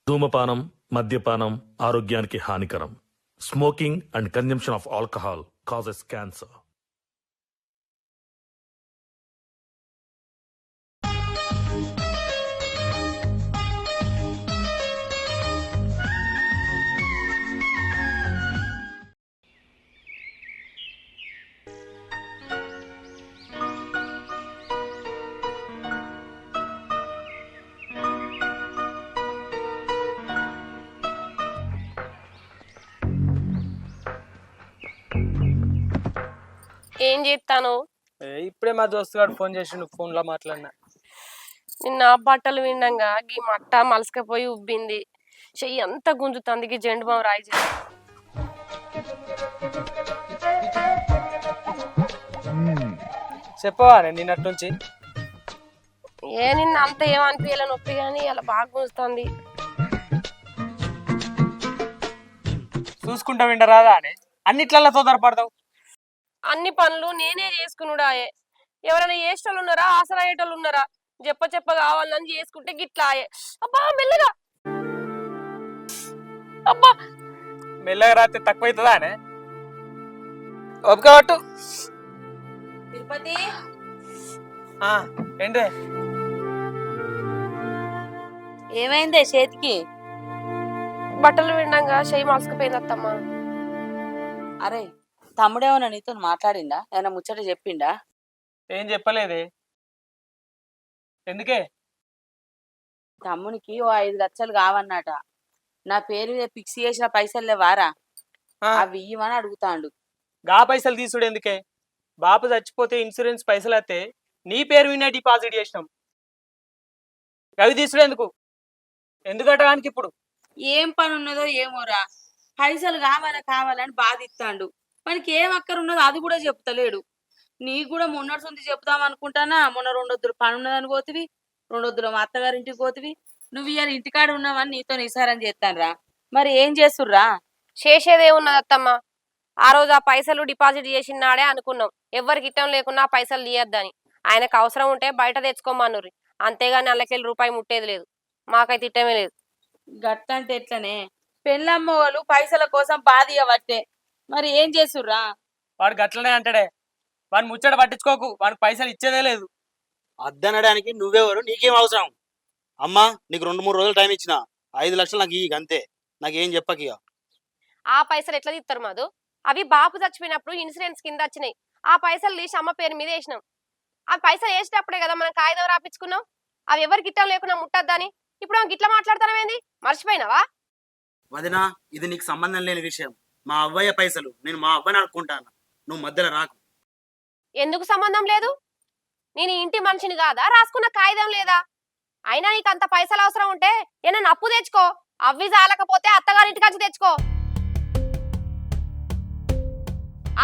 ధూమపానం, మద్యపానం ఆరోగ్యానికి హానికరం. Smoking and consumption of alcohol causes cancer. ఏం చేస్తాను? ఇప్పుడే మా దోస్తు గారు ఫోన్ చేసిండు, ఫోన్ లో మాట్లాడినా. నిన్న బట్టలు విండంగా గీ మట్ట మలసకపోయి ఉబ్బింది. చెయ్యి అంతా గుంజుతుంది. గీ జెండు బాం రాయి చెప్పవా నిన్నటి నుంచి? నిన్న అంత ఏమనిపించాల నొప్పి కానీ అలా బాగా గుంజుతుంది. చూసుకుంటా విండరాదా అని అన్నిట్లలో తొందరపడతావు. అన్ని పనులు నేనే చేసుకున్నాడాయే. ఎవరైనా చేసేటోళ్ళు ఉన్నారా? ఆసరాయేటోళ్ళు ఉన్నారా? చెప్ప కావాలని చేసుకుంటే గిట్లాయే. అబ్బా మెల్లగా, అబ్బా మెల్లగా రాత్రి తక్కువ అవుతుందా అనే ఒప్పుకోబట్టు. తిరుపతి ఏంటే ఏమైందే చేతికి? బట్టలు విండంగా చెయ్యి మలసకపోయింది అత్తమ్మా. అరే తమ్ముడేమన్నా నీతో మాట్లాడిందా? ఏమన్నా ముచ్చట చెప్పిండా? ఏం చెప్పలేదే. ఎందుకే? తమ్మునికి ఓ 5 లక్షలు కావన్నట. నా పేరు మీద ఫిక్స్ చేసిన పైసలు లేవారా? అవి ఇవ్వని అడుగుతాండు. గా పైసలు తీసుడు ఎందుకే? బాపు చచ్చిపోతే ఇన్సూరెన్స్ పైసలు అయితే నీ పేరు మీద డిపాజిట్ చేసినాం. అవి తీసుడు ఎందుకు? ఎందుకటడానికి ఇప్పుడు ఏం పని ఉన్నదో ఏమోరా, పైసలు కావాలని బాధిస్తాండు. మనకి ఏం అక్కరున్నదో అది కూడా చెప్తలేడు. నీకు కూడా మొన్నటి సొంత చెప్తాం అనుకుంటానా. మొన్న 2 వద్దులు పని ఉన్నదని పోతివి, 2 వద్దులు మా అత్తగారింటికి పోతివి. నువ్వు ఇవాళ ఇంటికాడ ఉన్నావని నీతో నిసారం చేస్తానురా. మరి ఏం చేస్తుర్రా? చేసేదేమున్నది అత్తమ్మ. ఆ రోజు ఆ పైసలు డిపాజిట్ చేసినాడే అనుకున్నాం. ఎవ్వరికి ఇట్టం లేకున్నా ఆ పైసలు తీయద్దని. ఆయనకు అవసరం ఉంటే బయట తెచ్చుకోమన్నుర్రి. అంతేగాని అల్లకెళ్ళి రూపాయి ముట్టేది లేదు. మాకైతే ఇట్టమే లేదు. గట్టంటే ఎట్లనే? పెళ్ళమ్మ వాళ్ళు పైసల కోసం బాధియవట్టే. మరి ఏం చేస్తుర్రా? వాడు గట్లనే అంటాడే. వాడిని ముచ్చట పట్టించుకోకు, వాడికి పైసలు ఇచ్చేదే లేదు. అద్దనడానికి నువ్వెవరు? నీకేం అవసరం? అమ్మా, నీకు 2-3 రోజులు టైం ఇచ్చిన. 5 లక్షలు నాకు ఇక అంతే. నాకేం చెప్పక ఇక. ఆ పైసలు ఎట్లా తీస్తారు మధు? అవి బాపు చచ్చిపోయినప్పుడు ఇన్సూరెన్స్ కింద వచ్చినాయి. ఆ పైసలు తీసి అమ్మ పేరు మీద వేసినాం. ఆ పైసలు వేసేటప్పుడే కదా మనం కాగితం రాపించుకున్నాం. అవి ఎవరికి ఇట్టం లేకుండా ముట్టద్దని. ఇప్పుడు గిట్లా మాట్లాడతానమేంది? మర్చిపోయినావా? వదినా, ఇది నీకు సంబంధం లేని విషయం. మా అవ్వయ్య పైసలు నేను మా అవ్వని అనుకుంటాను. నువ్వు మధ్యలో రాకు. ఎందుకు సంబంధం లేదు? నేను ఇంటి మనిషిని కాదా? రాసుకున్న కాగితం లేదా? అయినా నీకు అంత పైసలు అవసరం ఉంటే ఏమైనా అప్పు తెచ్చుకో. అవి చాలకపోతే అత్తగారింటికి వచ్చి తెచ్చుకో.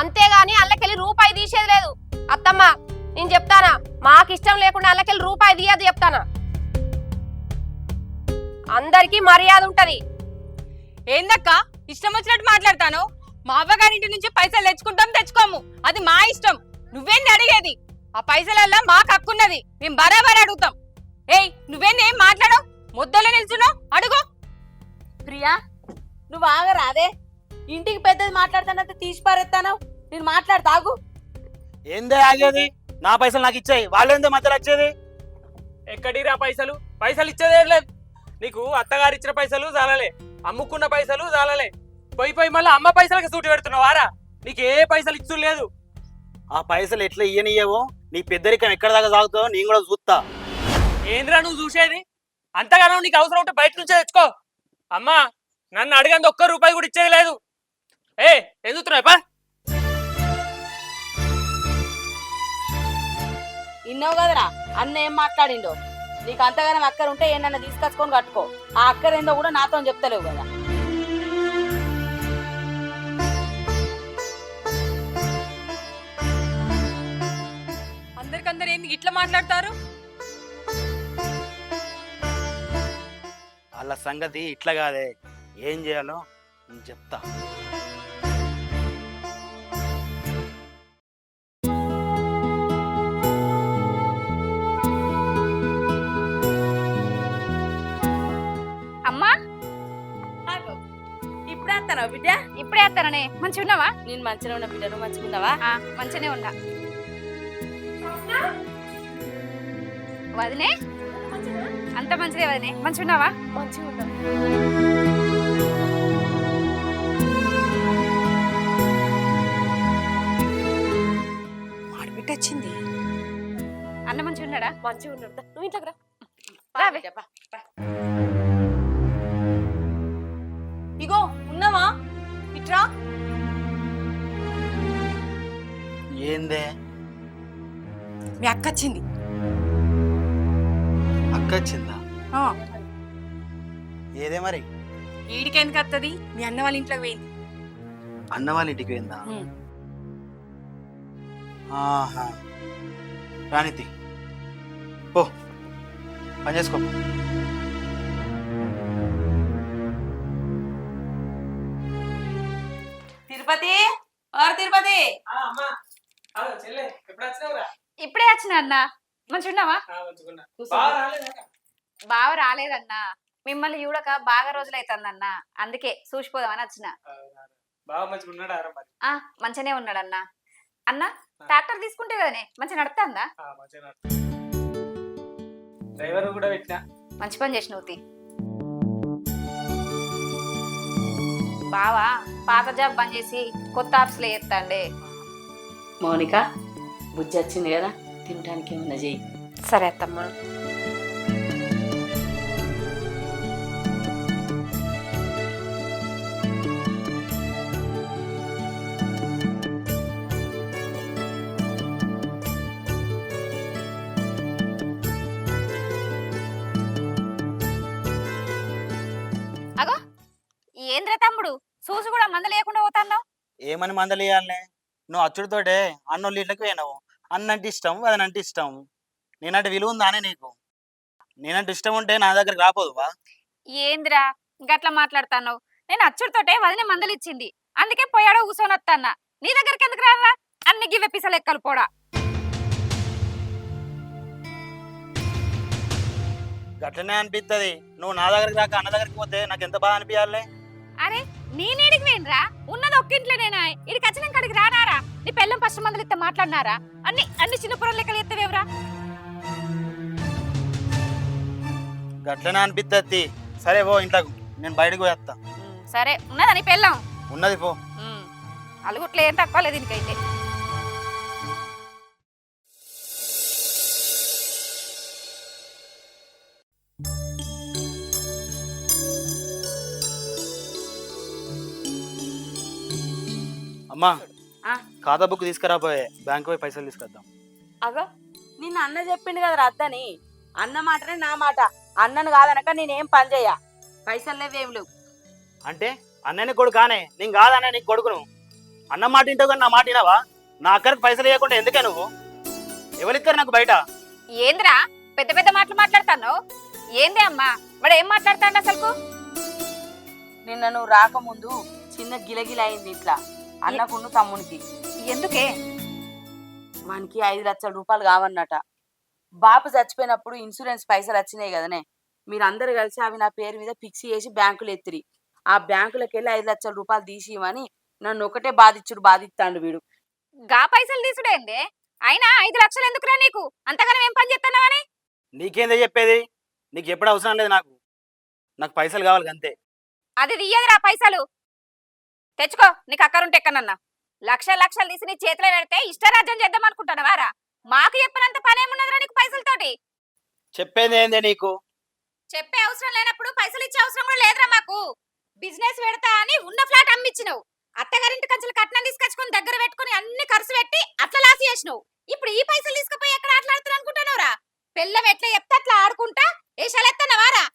అంతేగాని అల్లకెళ్ళి రూపాయి తీసేది లేదు. అత్తమ్మ నేను చెప్తానా, మాకు ఇష్టం లేకుండా అల్లకెళ్ళి రూపాయి తీయదు చెప్తానా. అందరికీ మర్యాద ఉంటది. ఏందక్క ఇష్టం వచ్చినట్టు మాట్లాడతాను? మా అవ్వగారింటి నుంచి పైసలు తెచ్చుకోము, అది మా ఇష్టం. నువ్వేంది అడిగేది? ఆ పైసలల్లా మాకు హక్కున్నది, మేము బరాబర్ అడుగుతాం. ఏయ్ నువ్వేంది ఏం మాట్లాడవు? ముద్దలో నిల్చున్నావు, అడుగు. ప్రియా, నువ్వు ఆగరాదే. ఇంటికి పెద్దది మాట్లాడుతానంత తీసి పారేస్తాను. నేను మాట్లాడతాగు. ఏందే ఆగేది? నా పైసలు నాకు ఇచ్చాయి. వాళ్ళేందో మధ్యలో వచ్చేది? ఎక్కడిరా పైసలు? పైసలు ఇచ్చేదే లేదు. నీకు అత్తగారు ఇచ్చిన పైసలు చాలలే, అమ్ముకున్న పైసలు చాలలే. పోయి మళ్ళీ అమ్మ పైసలకి సూటి పెడుతున్నావారా? నీకు ఏ పైసలు ఇచ్చు లేదు. ఆ పైసలు ఎట్లా ఇయ్యనియ్యవో, నీ పెద్దరికం ఎక్కడ దాకా సాగుతావో నేను కూడా చూస్తా. ఏంద్రా నువ్వు చూసేది? అంతగానో నీకు అవసరం ఉంటే బయట నుంచే తెచ్చుకో. అమ్మా, నన్ను అడగంది 1 రూపాయి కూడా ఇచ్చేది లేదు. ఎందుకున్నాయపా? ఇన్నావు కదరా అన్న ఏం మాట్లాడిండో. నీకు అంతగానం అక్కర ఉంటే ఏమన్నా తీసుకొచ్చుకొని కట్టుకో. ఆ అక్కరేందో కూడా నాతో చెప్తలేవు కదా. అందరికందరు ఏంది ఇట్లా మాట్లాడతారు? వాళ్ళ సంగతి ఇట్లా కాదే. ఏం చేయాలో నేను చెప్తా. అమ్మా వేస్తానా బిడ్డ? ఇప్పుడే వేస్తాననే. మంచిగా ఉన్నావా? నేను మంచిగా ఉన్న బిడ్డ, నువ్వు మంచిగా ఉన్నావా? మంచిగానే ఉన్నా. వదినే అంత మంచిదే వదినే. మంచిగా ఉన్నావా? మంచిగా ఉంటాం. మాడిబిడ్డ వచ్చింది. అన్న మంచిగా ఉన్నాడా? మంచిగా ఉన్నాడు. నువ్వు ఇంట్లోకి రా. పా బిడ్డ, పా, పా. ఇగో ఉన్నావా? ఇట్రా. ఏందే మీ అక్క వచ్చింది. అక్క వచ్చిందా? ఏదే మరి? ఈడికి ఎందుకు వస్తుంది? మీ అన్న వాళ్ళ ఇంట్లోకి పోయింది. అన్న వాళ్ళ ఇంటికి పోయిందా? ఆహా, రానితి పో, పని చేసుకో. తిరుపతి, తిరుపతి. ఇప్పుడే వచ్చిన అన్న. మంచిగా ఉన్నావా? బావ రాలేదన్నా. మిమ్మల్ని చూడక బాగా రోజులు అవుతుందన్నా. అందుకే చూసిపోదామని వచ్చిన. మంచిగానే ఉన్నాడన్నా. అన్న ట్రాక్టర్ తీసుకుంటే కదనే మంచిగా నడుతుందా? డ్రైవర్ కూడా పెట్టినా. మంచి పని చేసినవుతి. బావా పాత జాబ్ బంద్ చేసి కొత్త ఆఫీస్లో చేస్తాండే. మౌనిక, బుజ్జి వచ్చింది కదా, తినడానికి ఏమన్నా చెయ్యి. సరే అత్తమ్మా. అగో ఏంద్ర తమ్ముడు, చూసు కూడా మంద లేకుండా పోతాన్నావు. ఏమని మందలియాలనే? నువ్వు అచ్చుడితోటే అన్నోళ్ళ ఇళ్ళకి పోయినావు. అన్నంటే ఇష్టం, అదనంటే ఇష్టం. నేనంటే విలువ ఉందానే నీకు? నేనంటే ఇష్టం ఉంటే నా దగ్గరికి రాపోదువా? ఏంద్రా గట్లా మాట్లాడుతున్నావు? నేను అచ్చుడితోటే వదిన మందలు ఇచ్చింది, అందుకే పోయాడో కూర్చొని వస్తాన్నా. నీ దగ్గరికి ఎందుకు రారా? అన్ని గివ్వె పిస లెక్కలు పోడా. గట్లనే అనిపిస్తుంది. నువ్వు నా దగ్గరికి రాక అన్న దగ్గరికి పోతే నాకు ఎంత బాధ అనిపించాలి? అరే నేనేడికి వేయనరా? ఉన్నది ఒక్కింట్లోనేనా? ఇడికి వచ్చిన కాడికి రానారా? నీ పెళ్ళం ఫస్ట్ మందులు ఇస్తే మాట్లాడినారా? అన్ని చిన్న పొరలు లెక్కలు ఎత్తవేవరా? గట్లనే అనిపిస్తుంది. సరే పో ఇంట్లోకి, నేను బయటకు పోయేస్తా. సరే ఉన్నదా నీ పెళ్ళం? ఉన్నది పో. అలుగుట్లో ఏం తక్కువ లేదు దీనికైతే. అమ్మా, ఆ? ఖాతా బుక్ తీసుకురాపోయే, బ్యాంకు పోయి పైసలు తీసుకొద్దాం. అగో నిన్న అన్న చెప్పిండు కదా రద్దని. అన్న మాటనే నా మాట. అన్నను కాదనక నేనేం పని చేయ. పైసలు లేవేం లేవు. అంటే అన్నని కొడుకానే, నేను కాదనే నీకు కొడుకును. అన్న మాట ఇంటావు కానీ నా మాట వినావా? నా అక్కడికి పైసలు ఇవ్వకుండా ఎందుకే నువ్వు? ఎవరిస్తారు నాకు బయట? ఏంద్రా పెద్ద పెద్ద మాటలు మాట్లాడుతున్నావు? ఏందే అమ్మా వాడు ఏం మాట్లాడుతాడు అసలుకు? నిన్న నువ్వు రాకముందు చిన్న గిలగిల అయింది ఇట్లా అన్నకున్ను తమ్మునికి. ఎందుకే? మనకి 5 లక్షల రూపాయలు కావన్నట. బాపు చచ్చిపోయినప్పుడు ఇన్సూరెన్స్ పైసలు వచ్చినాయి కదనే, మీరందరూ కలిసి అవి నా పేరు మీద ఫిక్స్ చేసి బ్యాంకులు ఎత్తిరి. ఆ బ్యాంకులకు వెళ్ళి 5 లక్షల రూపాయలు తీసి ఇవ్వని నన్ను ఒకటే బాధిస్తాడు వీడు. గా పైసలు తీసుడేందే? అయినా 5 లక్షలు ఎందుకురా నీకు? అంతగానం ఏం పని చేస్తున్నావని? నీకేందే చెప్పేది? నీకు ఎప్పుడు అవసరం లేదు. నాకు పైసలు కావాలి అంతే. అది తీయదురా పైసలు. తెచ్చుకో, నీకు అక్కరుంటే ఎక్కనన్నా. లక్షలు తీసి నీ చేతిలో పెడితే ఇష్టరాజ్యం చేద్దాం అనుకుంటున్నావారా? మాకు చెప్పినంత పనేమున్నదిరా నీకు పైసలతోటి? చెప్పేది ఏందే నీకు? చెప్పే అవసరం లేనప్పుడు పైసలు ఇచ్చే అవసరం కూడా లేదురా మాకు. బిజినెస్ పెడతా అని ఉన్న ఫ్లాట్ అమ్మిచ్చినావు. అత్తగారింటి కంచెలు కట్నం తీసుకొచ్చుకొని దగ్గర పెట్టుకుని అన్ని ఖర్చు పెట్టి అట్లా లాస్ చేసినావు. ఇప్పుడు ఈ పైసలు తీసుకుపోయి ఎక్కడ ఆటలాడుతున్నా అనుకుంటున్నావురా? పిల్లం ఎట్లా చెప్తే అట్లా ఆడుకుంటా ఏషాలెత్తన్నవారా?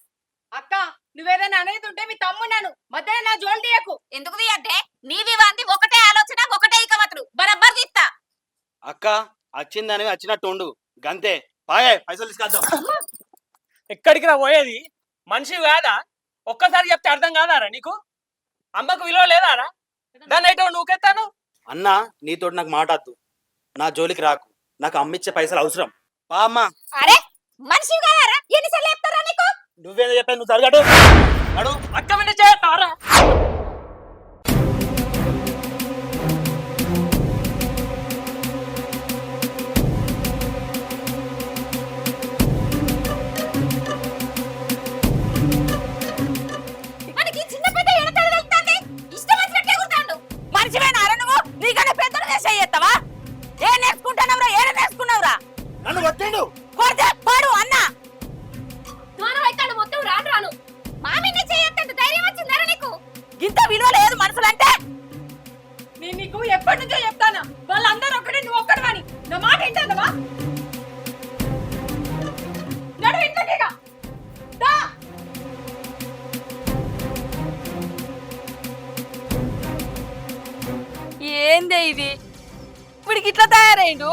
అక్క నువ్వేదైనా అనేది ఉంటే మీ తమ్మున్నాను మధ్యలో నా జోలు తీయకు. ఎందుకు తీయద్దే? నీవి వాంది ఒకటే ఆలోచన, ఒకటే ఇకమతులు. బరబ్బర్ తీస్తా. అక్క వచ్చిందని వచ్చినట్టు ఉండు గంతే. పాయే పైసలు తీసుకొద్దాం. ఎక్కడికి రా పోయేది? మనిషి కాదా? ఒక్కసారి చెప్తే అర్థం కాదారా నీకు? అమ్మకు విలువ లేదారా? దాన్ని అయితే నువ్వుకెత్తాను. అన్న నీతోటి నాకు మాట్లాడద్దు, నా జోలికి రాకు. నాకు అమ్మిచ్చే పైసలు అవసరం. పా అమ్మా. అరే మనిషి కాదారా? ఎన్నిసార్లు చెప్తారా నీకు? నువ్వేదో చెప్పాను, నువ్వు జరగడు. అక్క మీద చేస్తారా? ఏందే ఇది ఇప్పుడు ఇట్లా తయారైండు?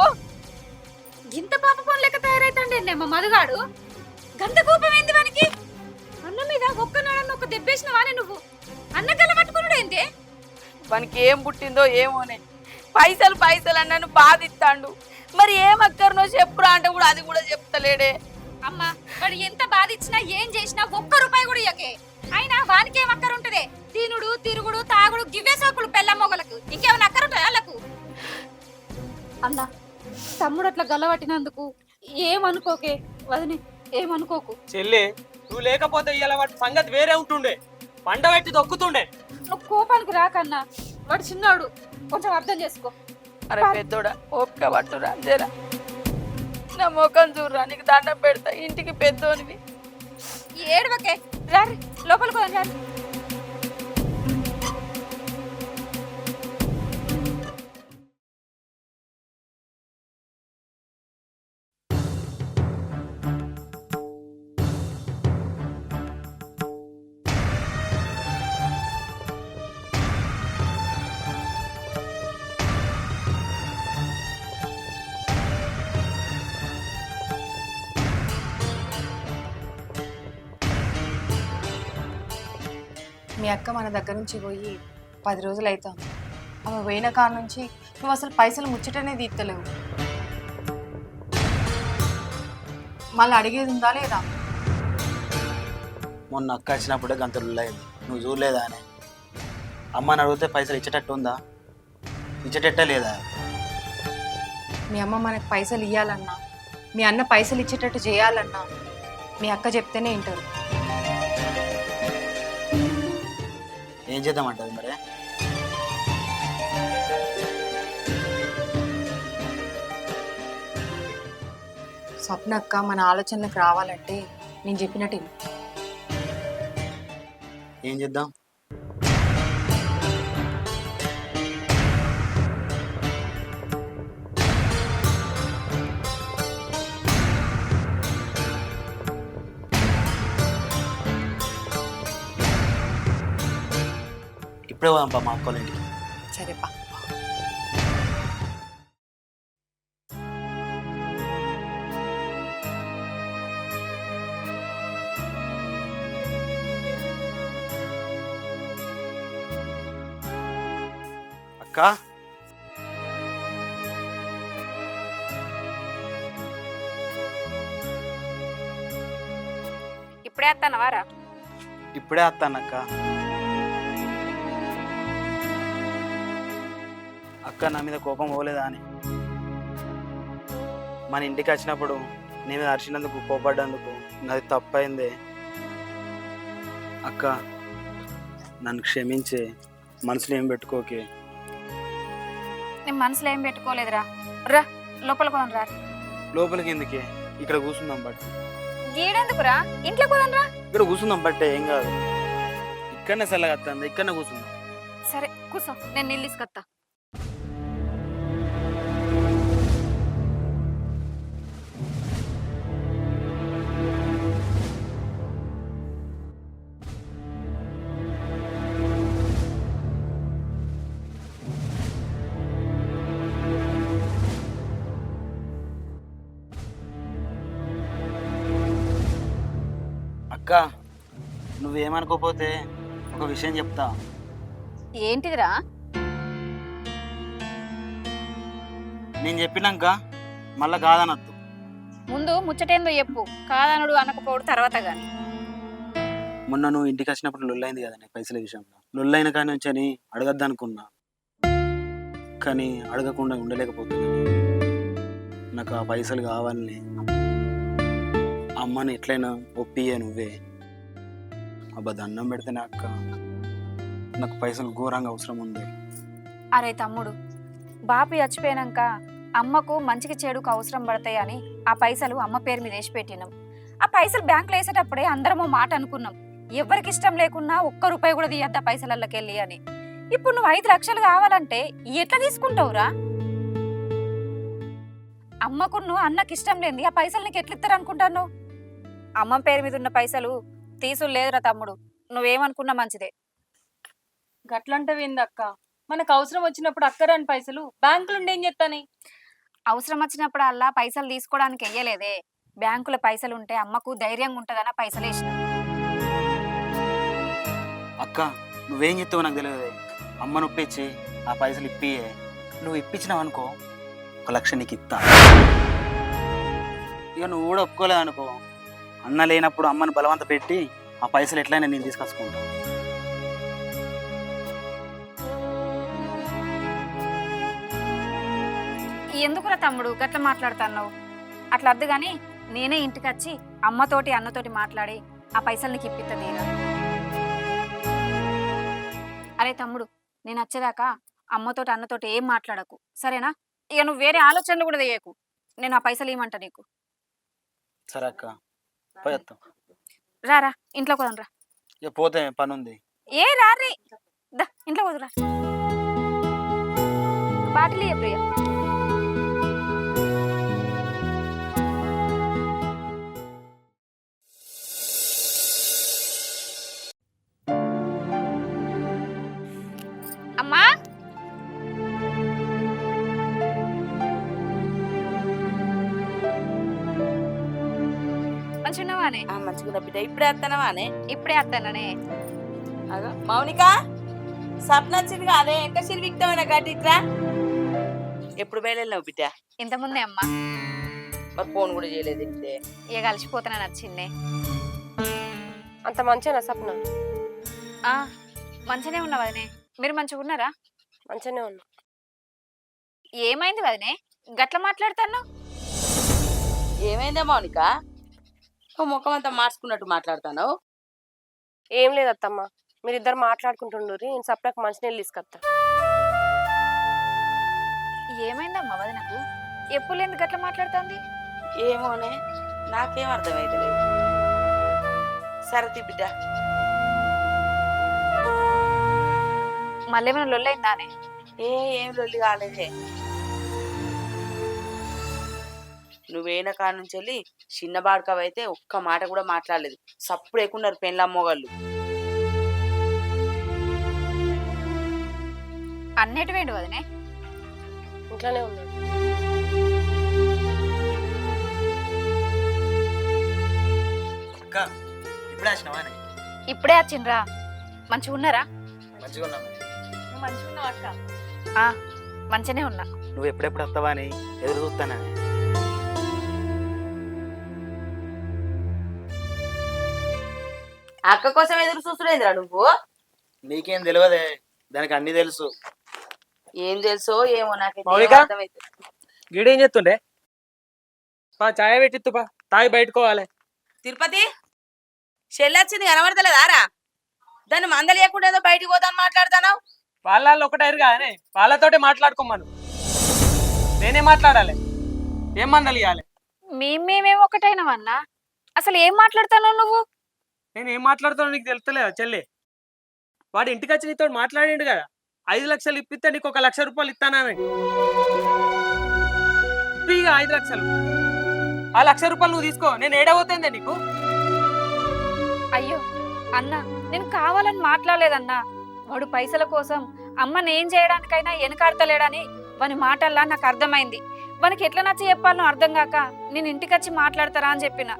ఇంత పాప పని లెక్క తయారైతాండే మా మధుగాడు. గంత కోపం ఏంది వానికి? అన్న మీద ఒక్కనాడన్న ఒక దెబ్బేసిన వానే నువ్వు అన్న కళ్ళ పట్టుకున్నాడు ఏంటి? వానికి ఏం పుట్టిందో ఏమోనే, పైసలు పైసలు అన్నను బాధిస్తాండు. మరి ఏం అక్కర్నో చెప్పురా అంటే కూడా అది కూడా చెప్తలేడే. అమ్మా వాడు ఎంత బాధ ఇచ్చినా ఏం చేసినా ఒక్క రూపాయి కూడా ఇయ్యకే. అయినా వానికి ఏం అక్కర ఉంటదే? తినుడు తిరుగుడు తాగుడు గివ్వే సోకులు పెళ్ళ మొగలకు ఇంకేమైనా అక్కర ఉంటాయి వాళ్ళకు? అన్న తమ్ముడు అట్లా గల్లబట్టినందుకు ఏమనుకోకే వదిని, ఏమనుకోకు. చెల్లి నువ్వు లేకపోతే ఇవాళ వాటి సంగతి వేరే ఉంటుండే, పంట పెట్టి దొక్కుతుండే. నువ్వు కోపానికి రాకన్నా, వాడు చిన్నాడు, కొంచెం అర్థం చేసుకో. అరే పెద్దోడా ఓపిక పట్టురా జరా, నా ముఖం చూడరా, నీకు దండం పెడతా, ఇంటికి పెద్దోనివి. ఏడవకే, రారి లోపలికి పోదాం రారి. మీ అక్క మన దగ్గర నుంచి పోయి 10 రోజులు అవుతాం. ఆమె పోయిన కాడ నుంచి నువ్వు అసలు పైసలు ముచ్చటనే తీర్తలేవు. మళ్ళీ అడిగేది ఉందా లేదా? మొన్న అక్క వచ్చినప్పుడే గంత రుల్లయింది, నువ్వు చూడలేదా అని. అమ్మని అడిగితే పైసలు ఇచ్చేటట్టు ఉందా? ఇచ్చేటట్టే లేదా? మీ అమ్మ మనకు పైసలు ఇవ్వాలన్నా, మీ అన్న పైసలు ఇచ్చేటట్టు చేయాలన్నా మీ అక్క చెప్తేనే వింటారు. ఏం చేద్దామంటది మరి? స్వప్న అక్క మన ఆలోచనలకు రావాలంటే నేను చెప్పినట్టు విను. ఏం చేద్దాం? ఇప్పుడే పోదాంపా మా అక్కల ఇంటికి. సరేపా. అక్క ఇప్పుడే వస్తానవారా? ఇప్పుడే వస్తానక్క. అక్క నా మీద కోపం పోలేదా అని? మన ఇంటికి వచ్చినప్పుడు నీ మీద అరిచినందుకు కోపడ్డందుకు నాది తప్పైందే అక్క. నన్ను క్షమించే, మనసులో ఏం పెట్టుకోకే. నేను మనసులో ఏం పెట్టుకోలేదురా, రా లోపలికి పోదాం రా. లోపలికి ఎందుకే? ఇక్కడ కూర్చుందాం బట్టి. గీడెందుకురా, ఇంట్లో పోదాం రా. ఇక్కడ కూర్చుందాం బట్టే, ఏం కాదు. ఇక్కడనే చల్లగా వస్తుంది, ఇక్కడనే కూర్చుందాం. సరే కూర్చో, నేను నీళ్ళు తీసుకొస్తా. అక్క నువ్వేమనుకోపోతే ఒక విషయం చెప్తా. ఏంటిదిరా? నేను చెప్పినాక మళ్ళా కాదనద్దు. ముందు ముచ్చటేందో చెప్పు, కాదనుడు అనకపోడు తర్వాత గాని. మొన్న నువ్వు ఇంటికి వచ్చినప్పుడు లొల్లైంది కదా నీ పైసల విషయంలో. లొల్లైన కాని నుంచి అని అడగద్దు అనుకున్నా, కానీ అడగకుండా ఉండలేకపోతున్నాను. నాకు ఆ పైసలు కావాలని అమ్మని ఎట్లయినా ఒప్పియే నువ్వే. అబ్బా దండం పెడితేనే అక్క, నాకు పైసలు ఘోరంగా అవసరం ఉంది. అరే తమ్ముడు, బాపి చచ్చిపోయాక అమ్మకు మంచికి చెడుకు అవసరం పడతాయి అని ఆ పైసలు అమ్మ పేరు మీద వేసి పెట్టినాం. ఆ పైసలు బ్యాంకులో వేసేటప్పుడే అందరం ఓ మాట అనుకున్నాం, ఎవరికి ఇష్టం లేకున్నా ఒక్క రూపాయి కూడా తీయద్దా పైసలకి వెళ్ళి అని. ఇప్పుడు నువ్వు 5 లక్షలు కావాలంటే ఎట్లా తీసుకుంటావురా? అమ్మకును అన్నకి ఇష్టం లేని ఆ పైసలు నీకు ఎట్లా ఇస్తారు అనుకుంటాను? అమ్మ పేరు మీద ఉన్న పైసలు తీసులు లేదురా తమ్ముడు, నువ్వేమనుకున్నా మంచిదే. గట్లంటే విందక్క, మనకు అవసరం వచ్చినప్పుడు అక్కరాని పైసలు బ్యాంకులు ఉండి ఏం చెప్తాని? అవసరం వచ్చినప్పుడు అలా పైసలు తీసుకోవడానికి వెయ్యలేదే. బ్యాంకులో పైసలు ఉంటే అమ్మకు ధైర్యంగా ఉంటుందని ఆ పైసలు వేసిన. అక్క నువ్వేం చెప్తావో నాకు తెలియదు. అమ్మ నొప్పించి ఆ పైసలు ఇప్పియే. నువ్వు ఇప్పించినావు అనుకో 1,00,000 నీకు ఇస్తా. ఇక నువ్వు కూడా ఒప్పుకోలేదు అనుకో, అన్న లేనప్పుడు అమ్మను బలవంత పెట్టి ఆ పైసలు ఎట్లయినా నేను తీసుకొచ్చుకుంటా. ఎందుకురా తమ్ముడు గట్ల మాట్లాడుతున్నావు? అట్లా అద్దు గాని నేనే ఇంటికి వచ్చి అమ్మతోటి అన్నతోటి మాట్లాడి ఆ పైసలు నీకు ఇప్పిస్తా తీరా. అరే తమ్ముడు, నేను వచ్చేదాకా అమ్మతోటి అన్నతోటి ఏం మాట్లాడకు, సరేనా? ఇక నువ్వు వేరే ఆలోచనలు కూడా చేయకు. నేను ఆ పైసలు ఏమంటా నీకు. సరే అక్క, పోయేస్తాం. రారా ఇంట్లోకి పోదాం రా. ఇక పోతే పని ఉంది. ఏ రారీ దా ఇంట్లో పోదురా. బాటిల్ ఇయ్య ప్రియ. అమ్మా మంచిగున్నావానే? మంచిగా బిడ్డ ఇప్పుడే వస్తానవానే? ఇప్పుడే వస్తాననే. అగో మౌనిక, సప్న వచ్చింది అదే ఎంత సిరివిక్తమైన గట్టిట్రా. ఎప్పుడు బయలుదేరినావు బిడ్డ? ఇంతకుముందే అమ్మా. మరి ఫోన్ కూడా చేయలేదు. ఇక కలిసిపోతానని వచ్చిందే. అంత మంచిగా సప్న? మంచిగానే ఉన్నా వదినే. మీరు మంచిగా ఉన్నారా? మంచిగానే ఉన్నా. ఏమైంది వదినే గట్ల మాట్లాడతాను? ఏమైందా మౌనిక? ముఖం అంతా మార్చుకున్నట్టు మాట్లాడతాను. ఏం లేదు అత్తమ్మ, మీరిద్దరు మాట్లాడుకుంటుండ్రు. నేను సప్నకు మంచినీళ్ళు తీసుకొస్తా. ఏమైందమ్మా వదినకు? ఎప్పుడు ఎందుకు గట్ల మాట్లాడుతుంది? ఏమోనే, నాకేం అర్థమైతే లేదు. సరతి బిడ్డ, మళ్ళీ ఏమైనా లొల్లైందానే? ఏం లొల్లి కాలేదే. నువ్వేన కాడ నుంచి వెళ్ళి చిన్న బాడకవైతే ఒక్క మాట కూడా మాట్లాడలేదు. సప్పుడు ఎక్కున్నారు పెళ్ళమ్మోగాళ్ళు. అన్నిటివేంటి వదినే? ఇంట్లోనే ఉన్నాడు. అక్క ఇప్పుడే వచ్చినావా? ఇప్పుడే వచ్చిండ్రా. మంచిగా ఉన్నారా? మంచిగా ఉన్నావు. నువ్వు మంచిగా ఉన్నావు అక్క? మంచిగానే ఉన్నా. నువ్వు ఎప్పుడెప్పుడు వస్తావా అని ఎదురు చూస్తానని. అక్క కోసం ఎదురు చూస్తులేదురా నువ్వు? నీకేం తెలియదే, దానికి అన్ని తెలుసు. ఏం తెలుసో ఏమో నాకైతే మౌనిక? ఏం అర్థమైతే. గీడేం చేస్తుండే? పా చాయ్ పెట్టిత్తు పా, తాగి బయటకోవాలి. తిరుపతి చెల్లొచ్చింది కనబడతలేదారా? దాన్ని మందలేయకుండా ఏదో బయటికి పోతాను మాట్లాడతాను. వాళ్ళ ఒకటైరు కానీ వాళ్ళతోటే మాట్లాడుకోమను. నేనే మాట్లాడాలి. ఏం మందలు ఇవ్వాలి? మేమేమేమి ఒకటైనవన్నా? అసలు ఏం మాట్లాడుతావు నువ్వు? నేను ఏం మాట్లాడుతానో నీకు తెలుస్తలేదా చెల్లి? వాడు ఇంటికి వచ్చి నీతో మాట్లాడిండు కదా, 5 లక్షలు ఇప్పిస్తే నీకు 1,00,000 రూపాయలు ఇస్తానని. ఫ్రీగా 5 లక్షలు. ఆ 1,00,000 రూపాయలు నువ్వు తీసుకో. నేను ఏడవతుందే నీకు? అయ్యో అన్నా, నేను కావాలని మాట్లాడలేదన్నా. వాడు పైసల కోసం అమ్మని ఏం చేయడానికైనా వెనకాడతలేడని వాని మాటల్లా నాకు అర్థమైంది. వానికి ఎట్లా నచ్చి చెప్పాలనో అర్థం కాక నేను ఇంటికి వచ్చి మాట్లాడతారా అని చెప్పిన.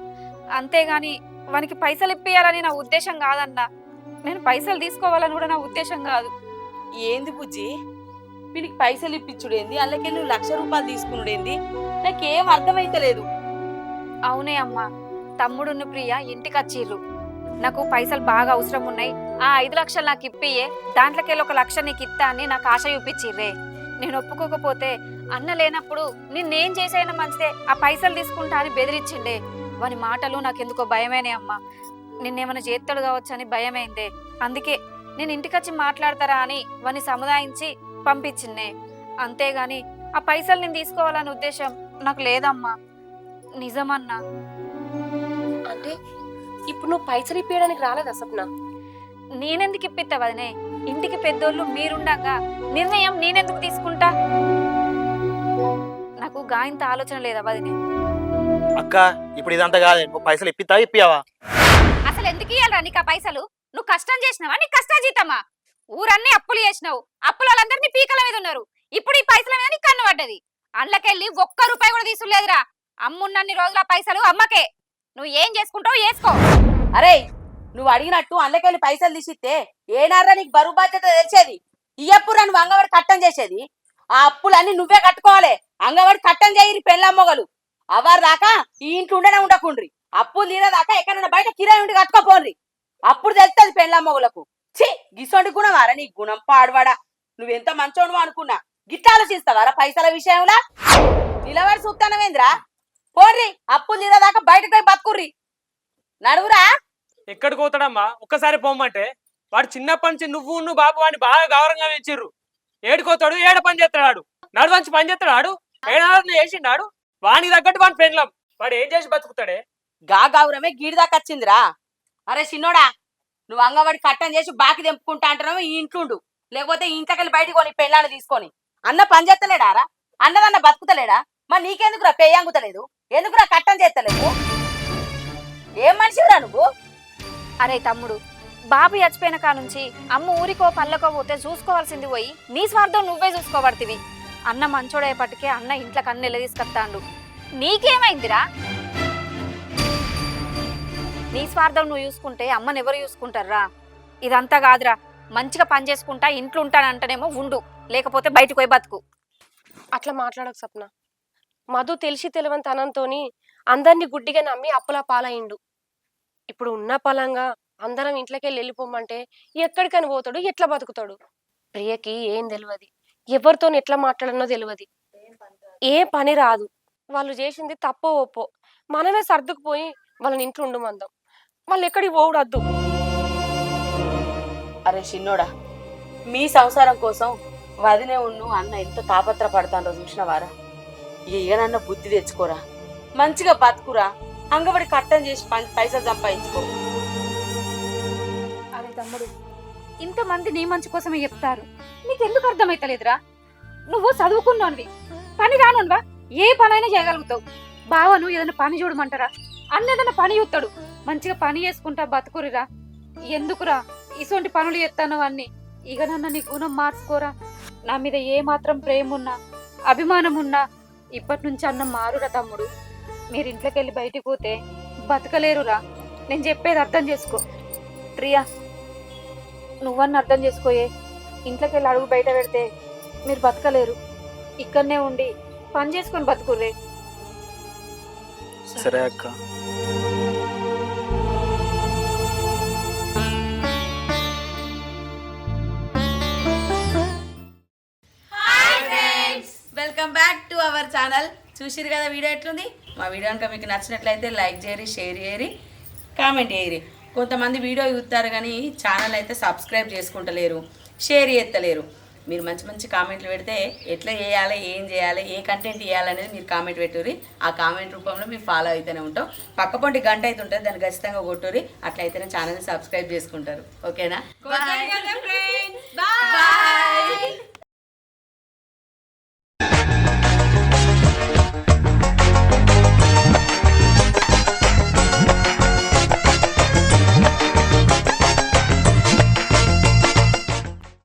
అంతేగాని వానికి పైసలు ఇప్పియాలని నా ఉద్దేశం కాదన్నా. నేను పైసలు తీసుకోవాలని కూడా నా ఉద్దేశం కాదు. ఏంది బుజ్జి, వీనికి పైసలు ఇప్పించుడేంది, అందులోకి నువ్వు 1,00,000 రూపాయలు తీసుకున్నాడేంది? నాకేం అర్థమైతలేదు. అవునే అమ్మా, తమ్ముడున్న ప్రియ ఇంటికి వచ్చిర్రు. నాకు పైసలు బాగా అవసరం ఉన్నాయి, ఆ 5 లక్షలు నాకు ఇప్పియే, దాంట్లోకెళ్ళి 1,00,000 నీకు ఇస్తా అని నాకు ఆశ చూపించిర్రే. నేను ఒప్పుకోకపోతే అన్న లేనప్పుడు నిన్నేం చేసైనా మంచిదే, ఆ పైసలు తీసుకుంటా అని బెదిరించిండే. వాని మాటలు నాకెందుకో భయమేనే అమ్మా. నిన్నేమైనా చేస్తాడు కావచ్చు అని భయమైందే. అందుకే నేను ఇంటికొచ్చి మాట్లాడతారా అని వాని సముదాయించి పంపించిందే. అంతేగాని ఆ పైసలు నేను తీసుకోవాలనే ఉద్దేశం నాకు లేదమ్మా. నిజమన్నా. అంటే ఇప్పుడు నువ్వు పైసలు ఇప్పించడానికి రాలేదా సప్న? నేనెందుకు ఇప్పిస్తా వదినే? ఇంటికి పెద్దోళ్ళు మీరుండగా నిర్ణయం నేనెందుకు తీసుకుంటా? నాకు గాయంత ఆలోచన లేదా వదినే? అక్క ఇప్పుడు ఇదంతా కాదే, నువ్వు పైసలు ఇప్పిస్తావా ఇప్పియావా? అసలు ఎందుకు ఇయ్యాలరా నీకు ఆ పైసలు? నువ్వు కష్టం చేసినావా? నీకు కష్టాజీతమా? ఊరన్నీ అప్పులు చేసినావు, అప్పుల వాళ్ళందరినీ పీకల మీద ఉన్నారు. ఇప్పుడు ఈ పైసల మీద నీకు కన్ను పడ్డది. అందులోకెళ్ళి ఒక్క రూపాయి కూడా తీసులేదురా. అమ్మున్నన్ని రోజుల పైసలు అమ్మకే. నువ్వు ఏం చేసుకుంటావు చేసుకో. అరే నువ్వు అడిగినట్టు అందులోకెళ్ళి పైసలు తీసిస్తే ఏనారా నీకు బరువు బాధ్యత తెలిసేది? ఇయ్యప్పుడు నువ్వు అంగవాడి కట్టం చేసేది. ఆ అప్పులన్నీ నువ్వే కట్టుకోవాలి. అంగవాడి కట్టం చేయరి పెళ్ళమ్మగలు. అవారు దాకా ఈ ఇంట్లో ఉండకుండ్రి. అప్పులు తీరేదాకా ఎక్కడైనా బయట కిరాయి ఉండి కట్టుకోపోన్రి. అప్పుడు తెలుస్తుంది పెళ్ళమ్మగులకు. ఛీ గిసొండి గుణం వారా నీ గుణం పాడవాడా. నువ్వెంత మంచోడు అనుకున్నా గిట్ట ఆలోచిస్తావారా పైసల విషయంలో? నిలబడి చూస్తానవేంద్రా? పోర్రి, అప్పులు తీరేదాకా బయటకు పోయి బతుకుర్రి. నడువురా. ఎక్కడికి పోతాడమ్మా? ఒక్కసారి పోమ్మంటే వాడు చిన్నప్పటి నుంచి నువ్వు బాబు వాడిని బాగా గౌరవంగా పెంచిర్రు. ఏడుకోతాడు, ఏడ పని చేస్తాడు. నడువంచి పని చేస్తాడు. ఏడాది వేసిండాడు. వానికి తగ్గట్టు వాడి పెండ్లం. వాడు ఏం చేసి బతుకుతాడే? గా గౌరవమే గీడిదాకా వచ్చిందిరా. అరే చిన్నోడా, నువ్వు అంగవాడి కట్టం చేసి బాకి తెంపుకుంటా అంటున్నావు. ఈ ఇంట్లుండు, లేకపోతే ఈ ఇంట్లోకెళ్ళి బయటకు కొని పెళ్ళాన్ని తీసుకొని. అన్న పని చేస్తలేడారా? అన్నదన్న బతుకుతలేడా? మరి నీకెందుకురా పెయ్యంగుతలేదు? ఎందుకురా కట్టం చేస్తలేదు? ఏం మనిషిరా నువ్వు? అరే తమ్ముడు, బాబు చచ్చిపోయిన కానుంచి అమ్మ ఊరికో పళ్ళకో పోతే చూసుకోవాల్సింది పోయి నీ స్వార్థం నువ్వే చూసుకోబడుతుంది. అన్న మంచోడేపటికే అన్న ఇంట్లో కన్నెల తీసుకొస్తాండు. నీకేమైందిరా? నీ స్వార్థం నువ్వు చూసుకుంటే అమ్మని ఎవరు చూసుకుంటారా? ఇదంతా కాదురా. మంచిగా పని చేసుకుంటా ఇంట్లో ఉంటానంటేనేమో ఉండు, లేకపోతే బయటకు పోయి బతుకు. అట్లా మాట్లాడకు సప్న. మధు తెలిసి తెలివంతనంతోని అందరినీ గుడ్డిగా నమ్మి అప్పుల పాలయిండు. ఇప్పుడు ఉన్న పలంగా అందరం ఇంట్లోకి వెళ్ళిపోమంటే ఎక్కడికని పోతాడు, ఎట్లా బతుకుతాడు? ప్రియకి ఏం తెలియదు, ఎవరితో ఎట్లా మాట్లాడనో తెలియదు, ఏ పని రాదు. వాళ్ళు చేసింది తప్పో ఒప్పో మనమే సర్దుకుపోయి వాళ్ళని ఇంట్లో ఉండమందాం. వాళ్ళు ఎక్కడికి పోవడద్దు. అరే చిన్నోడా, మీ సంసారం కోసం వదినే ఉన్ను అన్న ఎంత తాపత్ర పడతానో చూసినవారా? ఇకనన్న బుద్ధి తెచ్చుకోరా, మంచిగా బతుకురా. అంగబడి కట్టం చేసి పైసలు సంపాదించుకో. అరే తమ్ముడు, ఇంతమంది నీ మంచి కోసమే చెప్తారు, నీకెందుకు అర్థమైతలేదురా? నువ్వు చదువుకున్నానువి, పని రానువా, ఏ పనైనా చేయగలుగుతావు. బావను ఏదైనా పని చూడమంటారా? అన్న ఏదైనా పని చూస్తాడు. మంచిగా పని చేసుకుంటా బతుకురిరా. ఎందుకురా ఇటువంటి పనులు చేస్తాను అన్ని? ఇక నన్ను నీ గుణం మార్చుకోరా. నా మీద ఏ మాత్రం ప్రేమ ఉన్నా అభిమానం ఉన్నా ఇప్పటి నుంచి అన్న మారురా తమ్ముడు. మీరు ఇంట్లోకి వెళ్ళి బయటికి పోతే బతకలేరురా. నేను చెప్పేది అర్థం చేసుకో. ప్రియా, నువ్వన్న అర్థం చేసుకోయే. ఇంట్లోకి వెళ్ళి అడుగు బయట పెడితే మీరు బతకలేరు. ఇక్కడనే ఉండి పని చేసుకొని బతుకుర్రే. సరే అక్క. Welcome back to our channel. చూసిరు కదా వీడియో ఎట్లుంది? మా వీడియో కనుక మీకు నచ్చినట్లయితే లైక్ చేయరి, షేర్ చేయరి, కామెంట్ చేయరి. కొంతమంది వీడియో చూస్తారు కానీ ఛానల్ అయితే సబ్స్క్రైబ్ చేసుకుంటలేరు, షేర్ చేస్తలేరు. మీరు మంచి మంచి కామెంట్లు పెడితే ఎట్లా చేయాలి, ఏం చేయాలి, ఏ కంటెంట్ చేయాలనేది మీరు కామెంట్ పెట్టుర్రి. ఆ కామెంట్ రూపంలో మీరు ఫాలో అయితేనే ఉంటాం. పక్కపొంటి గంట అయితే ఉంటుంది, దాన్ని ఖచ్చితంగా కొట్టుర్రి. అట్లయితేనే ఛానల్ని సబ్స్క్రైబ్ చేసుకుంటారు. ఓకేనా? బాయ్.